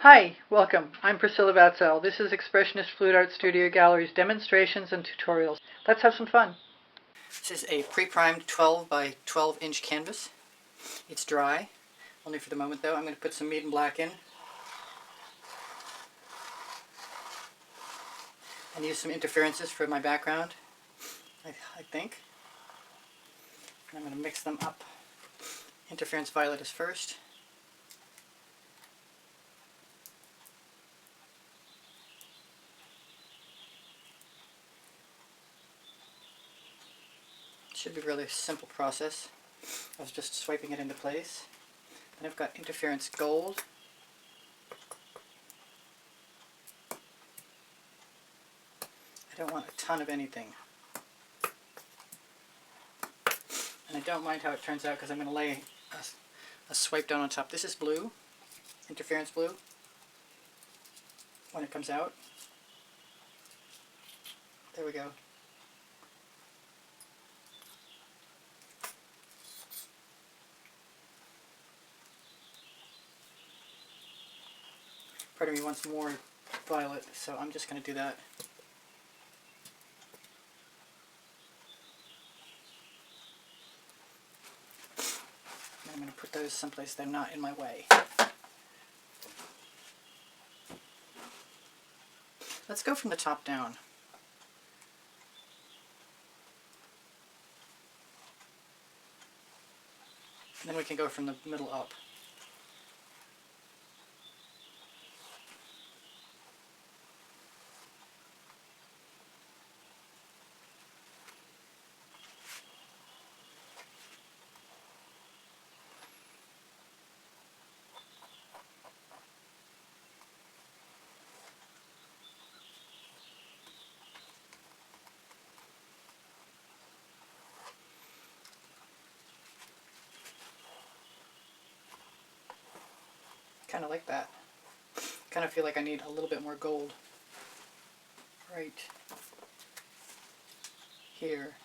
Hi, welcome. I'm Priscilla Batzell. This is Expressionist Fluid Art Studio Gallery's demonstrations and tutorials. Let's have some fun. This is a pre-primed 12 by 12 inch canvas. It's dry, only for the moment though. I'm going to put some medium black in and use some interferences for my background, I think. And I'm going to mix them up. Interference violet is first. Should be a really simple process. I was just swiping it into place. Then I've got interference gold. I don't want a ton of anything. And I don't mind how it turns out because I'm going to lay a swipe down on top. This is blue, interference blue, when it comes out. There we go. Part of me wants more violet, so I'm just going to do that. And I'm going to put those someplace they're not in my way. Let's go from the top down. And then we can go from the middle up. Kind of like that. Kind of feel like I need a little bit more gold right here.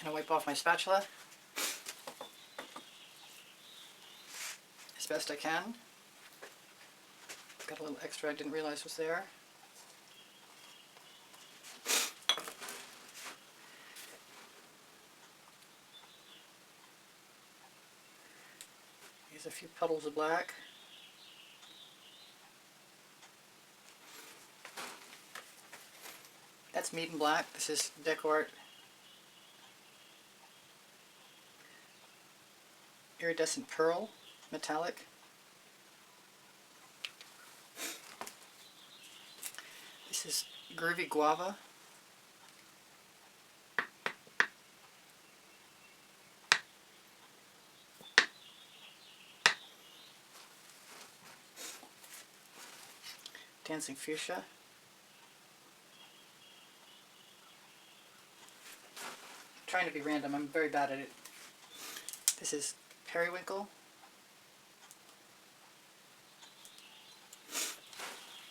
And I wipe off my spatula as best I can. Got a little extra I didn't realize was there. Use a few puddles of black. That's medium black. This is Colourarte Iridescent Pearl, metallic. This is Groovy Guava. Dancing Fuchsia. I'm trying to be random, I'm very bad at it. This is Periwinkle.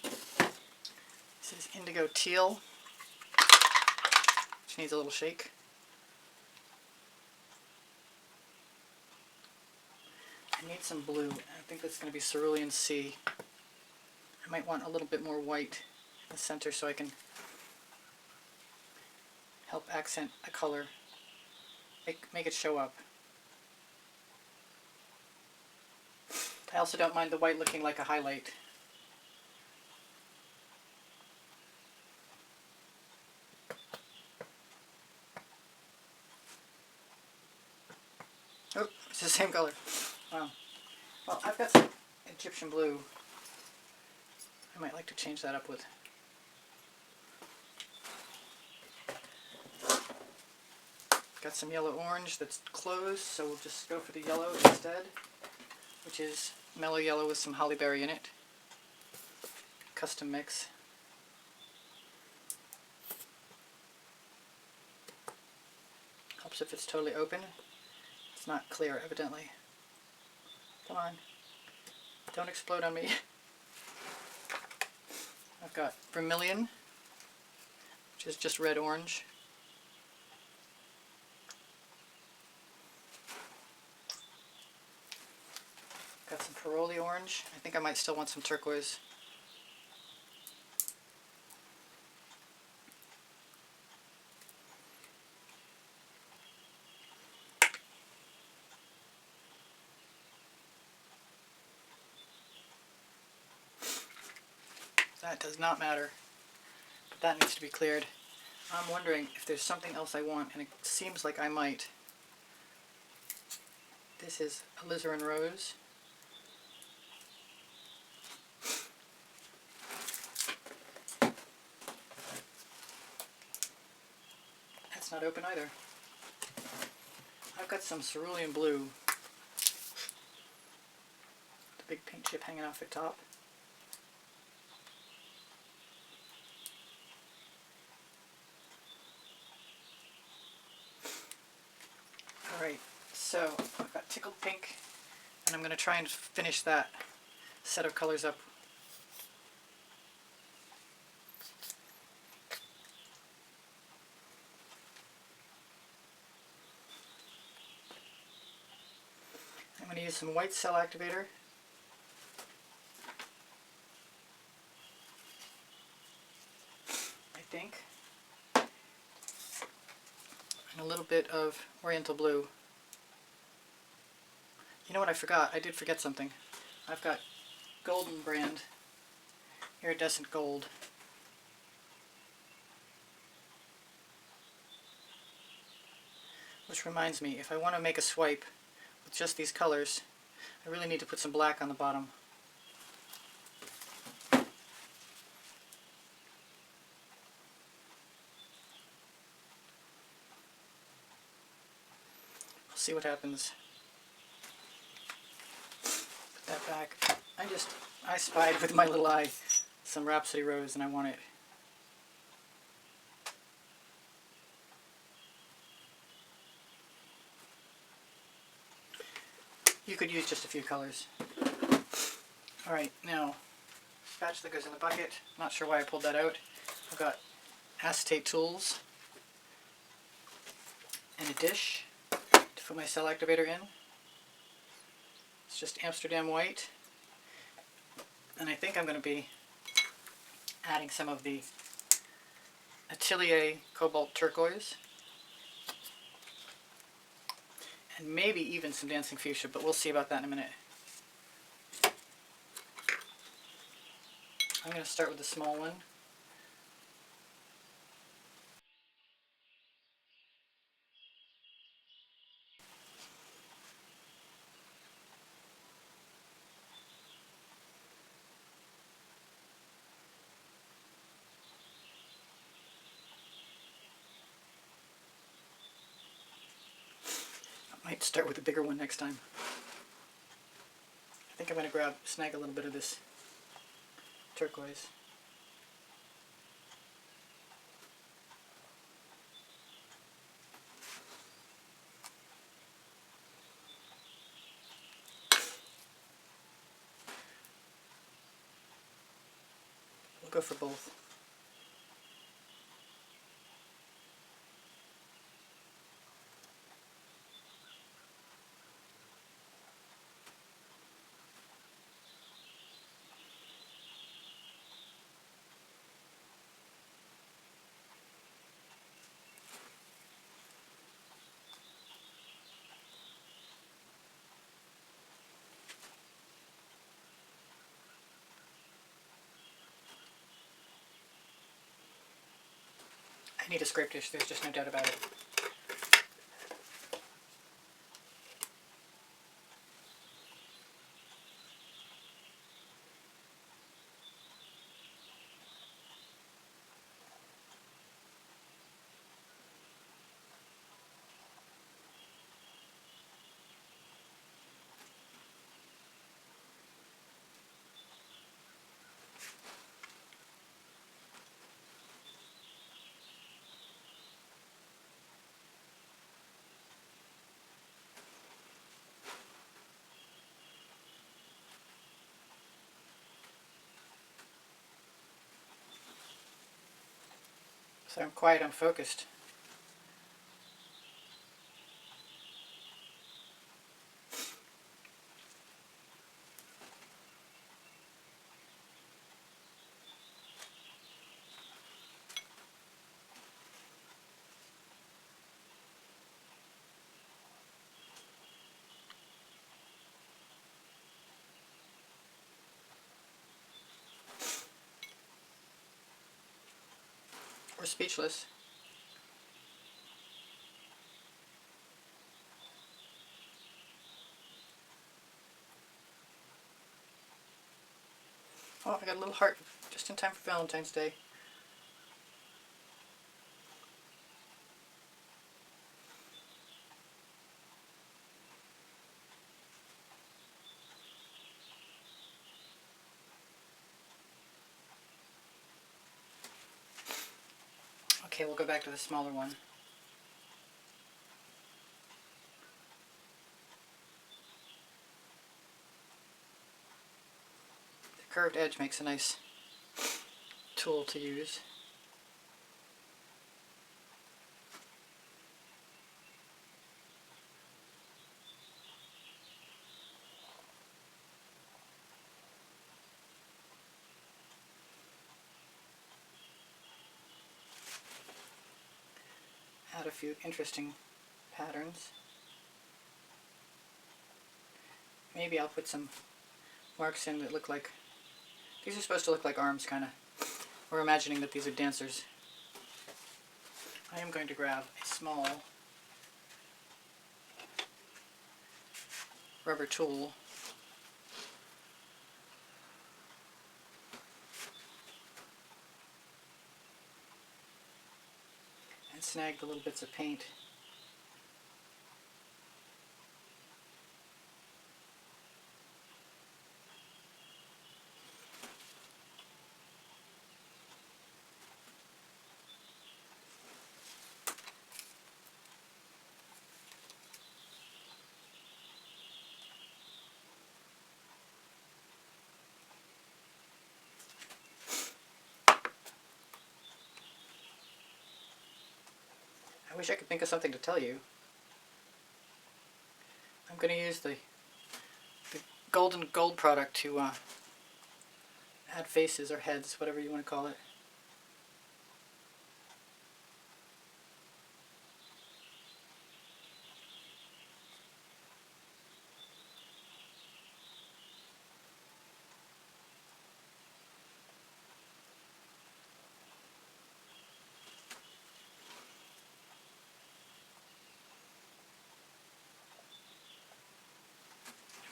This is Indigo Teal, which needs a little shake. I need some blue. I think that's going to be Cerulean Sea. I might want a little bit more white in the center so I can help accent a color, make it show up. I also don't mind the white looking like a highlight. Oh, it's the same color. Wow. Well, I've got some Egyptian blue. I might like to change that up with. Got some yellow orange that's closed, so we'll just go for the yellow instead, which is mellow yellow with some holly berry in it. Custom mix. helps if it's totally open. It's not clear, evidently. Come on. Don't explode on me. I've got vermilion, which is just red-orange. Got some Peroli orange. I think I might still want some turquoise. That does not matter, but that needs to be cleared. I'm wondering if there's something else I want, and it seems like I might. This is alizarin rose. That's not open either. I've got some cerulean blue. The big paint chip hanging off the top. Alright, so I've got tickled pink, and I'm going to try and finish that set of colors up. I'm going to use some white cell activator. I think. And a little bit of oriental blue. You know what I forgot? I did forget something. I've got Golden brand iridescent gold. Which reminds me, if I want to make a swipe with just these colors, I really need to put some black on the bottom. We'll see what happens. Put that back. I spied with my little eye some Rhapsody Rose, and I want it. You could use just a few colors. Alright, now, spatula goes in the bucket. Not sure why I pulled that out. I've got acetate tools and a dish to put my cell activator in. It's just Amsterdam white. And I think I'm going to be adding some of the Atelier Cobalt Turquoise. And maybe even some Dancing Fuchsia, but we'll see about that in a minute. I'm going to start with the small one. I might start with the bigger one next time. I think I'm going to snag a little bit of this turquoise. We'll go for both. I need a scrape dish, there's just no doubt about it. So I'm quiet, I'm focused. Or speechless. Oh, I got a little heart just in time for Valentine's Day. Okay, we'll go back to the smaller one. The curved edge makes a nice tool to use. Add a few interesting patterns. Maybe I'll put some marks in that look like, these are supposed to look like arms, kind of. We're imagining that these are dancers. I am going to grab a small rubber tool and snag the little bits of paint. I wish I could think of something to tell you. I'm going to use the golden gold product to add faces or heads, whatever you want to call it.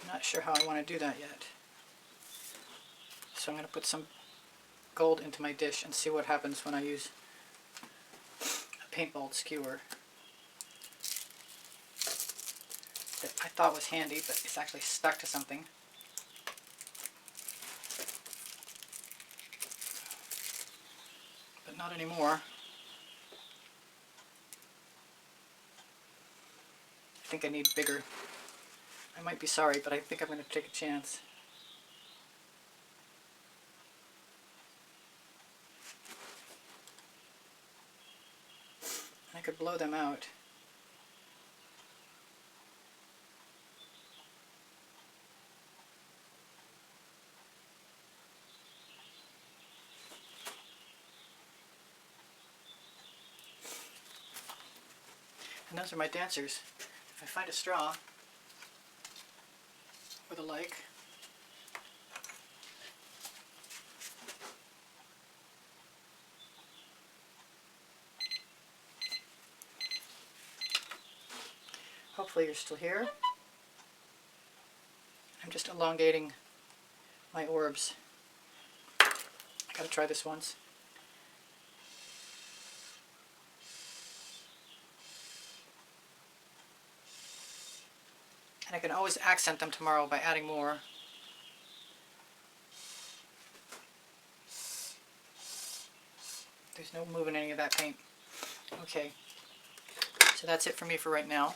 I'm not sure how I want to do that yet. So I'm going to put some gold into my dish and see what happens when I use a paintball skewer that I thought was handy, but it's actually stuck to something. But not anymore. I think I need bigger. I might be sorry, but I think I'm going to take a chance. I could blow them out. And those are my dancers. If I find a straw or the like, hopefully you're still here. I'm just elongating my orbs. I gotta try this once. And I can always accent them tomorrow by adding more. There's no moving any of that paint. Okay, so that's it for me for right now.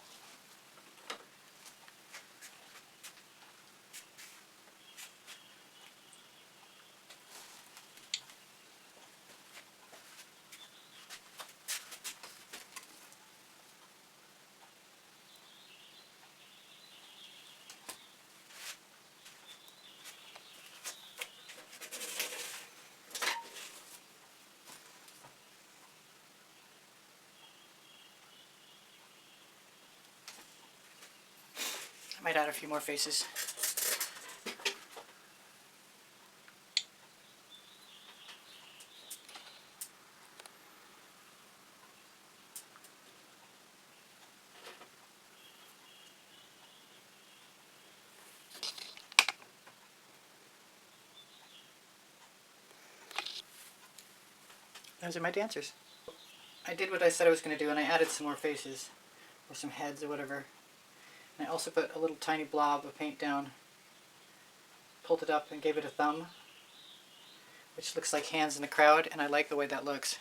Might add a few more faces. Those are my dancers. I did what I said I was going to do, and I added some more faces, or some heads, or whatever. And I also put a little tiny blob of paint down, pulled it up, and gave it a thumb, which looks like hands in the crowd, and I like the way that looks.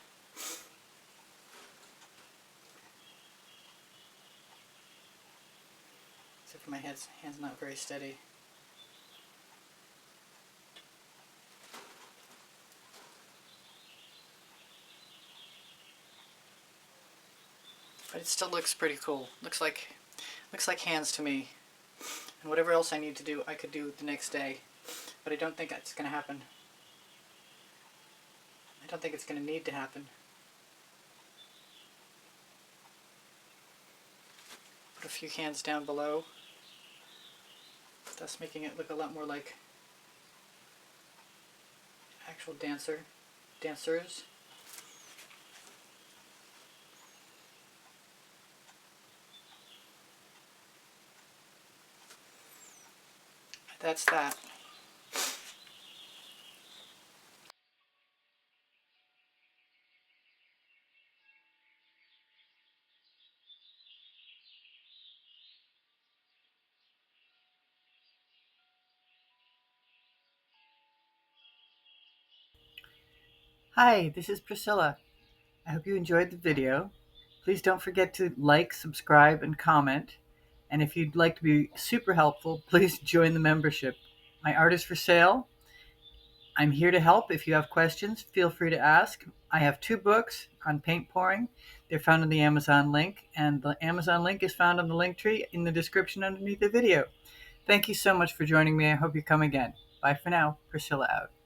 Except for my hand's not very steady. But it still looks pretty cool. Looks like hands to me. And whatever else I need to do, I could do the next day. But I don't think that's going to happen. I don't think it's going to need to happen. Put a few hands down below, thus making it look a lot more like actual dancers. That's that. Hi, this is Priscilla. I hope you enjoyed the video. Please don't forget to like, subscribe, and comment. And if you'd like to be super helpful, please join the membership. My art is for sale. I'm here to help. If you have questions, feel free to ask. I have 2 books on paint pouring. They're found in the Amazon link, and the Amazon link is found on the link tree in the description underneath the video. Thank you so much for joining me. I hope you come again. Bye for now. Priscilla out.